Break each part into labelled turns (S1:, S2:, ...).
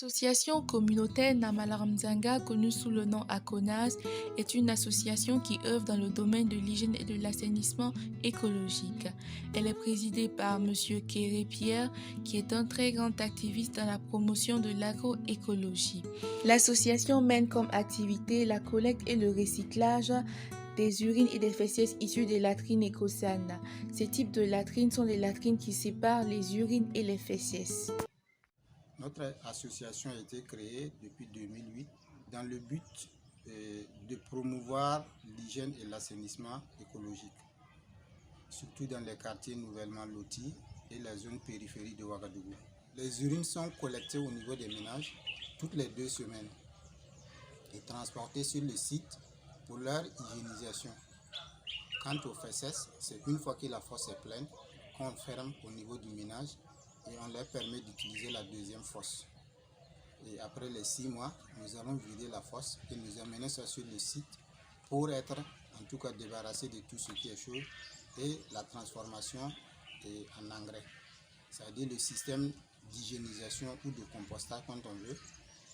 S1: L'association communautaire Namalarmzanga, connue sous le nom ACONAS, est une association qui œuvre dans le domaine de l'hygiène et de l'assainissement écologique. Elle est présidée par M. Kéré Pierre, qui est un très grand activiste dans la promotion de l'agroécologie. L'association mène comme activité la collecte et le recyclage des urines et des fesses issues des latrines écossanes. Ces types de latrines sont les latrines qui séparent les urines et les fesses.
S2: Notre association a été créée depuis 2008 dans le but de promouvoir l'hygiène et l'assainissement écologique, surtout dans les quartiers nouvellement lotis et la zone périphérique de Ouagadougou. Les urines sont collectées au niveau des ménages toutes les 2 semaines et transportées sur le site pour leur hygiénisation. Quant aux fesses, c'est une fois que la fosse est pleine qu'on ferme au niveau du ménage et on leur permet d'utiliser la deuxième fosse. Et après les 6 mois, nous allons vider la fosse et nous amener ça sur le site pour être en tout cas débarrassé de tout ce qui est chaud et la transformation en engrais. C'est-à-dire le système d'hygiénisation ou de compostage quand on veut.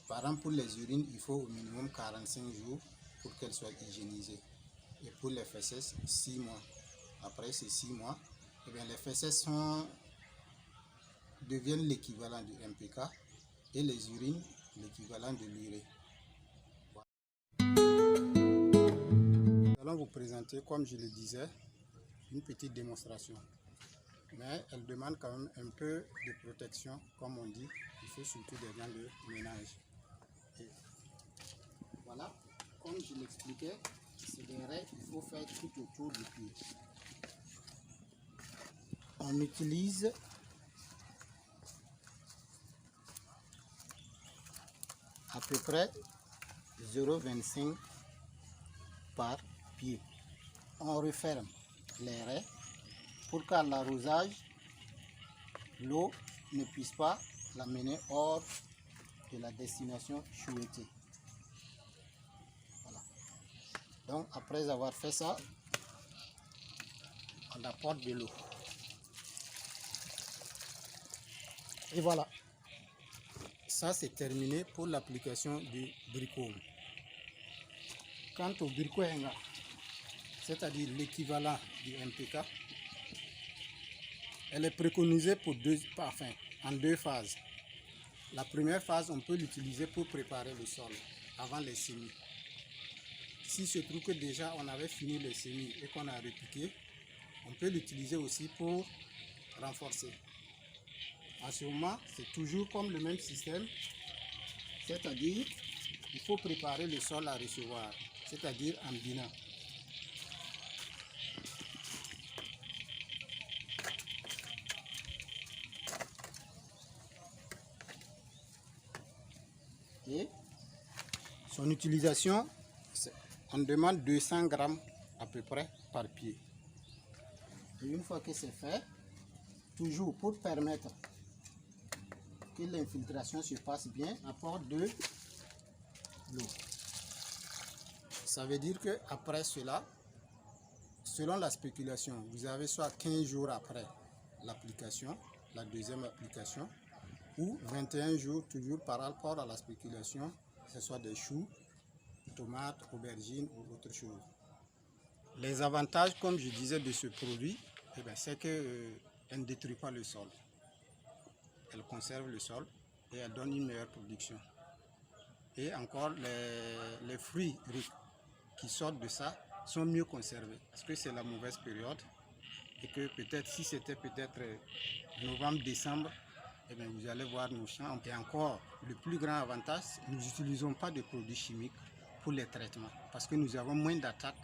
S2: Par exemple, pour les urines, il faut au minimum 45 jours pour qu'elles soient hygiénisées. Et pour les fesses, 6 mois. Après ces 6 mois, les fesses deviennent l'équivalent du MPK et les urines l'équivalent de l'urée. Nous allons vous présenter, comme je le disais, une petite démonstration. Mais elle demande quand même un peu de protection, comme on dit. Il faut surtout des gants de ménage. Et voilà, comme je l'expliquais, c'est des raies qu'il faut faire tout autour du pied. On utilise à peu près 0,25 par pied. On referme les raies pour qu'à l'arrosage, l'eau ne puisse pas l'amener hors de la destination souhaitée. Voilà. Donc après avoir fait ça, on apporte de l'eau. Et voilà. Ça, c'est terminé pour l'application du bricot. Quant au bricot, c'est-à-dire l'équivalent du MPK, elle est préconisée en 2 phases. La première phase, on peut l'utiliser pour préparer le sol avant les semis. Si se trouve que déjà on avait fini les semis et qu'on a repiqué, on peut l'utiliser aussi pour renforcer. En ce moment, c'est toujours comme le même système, c'est-à-dire il faut préparer le sol à recevoir, c'est-à-dire en binant. Et son utilisation, on demande 200 grammes à peu près par pied. Et une fois que c'est fait, toujours pour permettre que l'infiltration se passe bien, apporte de l'eau. Ça veut dire qu'après cela, selon la spéculation, vous avez soit 15 jours après l'application, la deuxième application, ou 21 jours toujours par rapport à la spéculation, que ce soit des choux, tomates, aubergines ou autre chose. Les avantages, comme je disais, de ce produit, c'est qu'elle ne détruit pas le sol. Elle conserve le sol et elle donne une meilleure production. Et encore, les fruits qui sortent de ça sont mieux conservés parce que c'est la mauvaise période et que peut-être si c'était novembre, décembre, vous allez voir nos champs. Et encore, le plus grand avantage, nous n'utilisons pas de produits chimiques pour les traitements parce que nous avons moins d'attaques.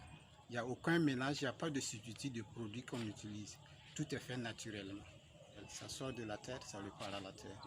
S2: Il n'y a aucun mélange, il n'y a pas de substitut de produits qu'on utilise. Tout est fait naturellement. Ça sort de la terre, ça repart à la terre.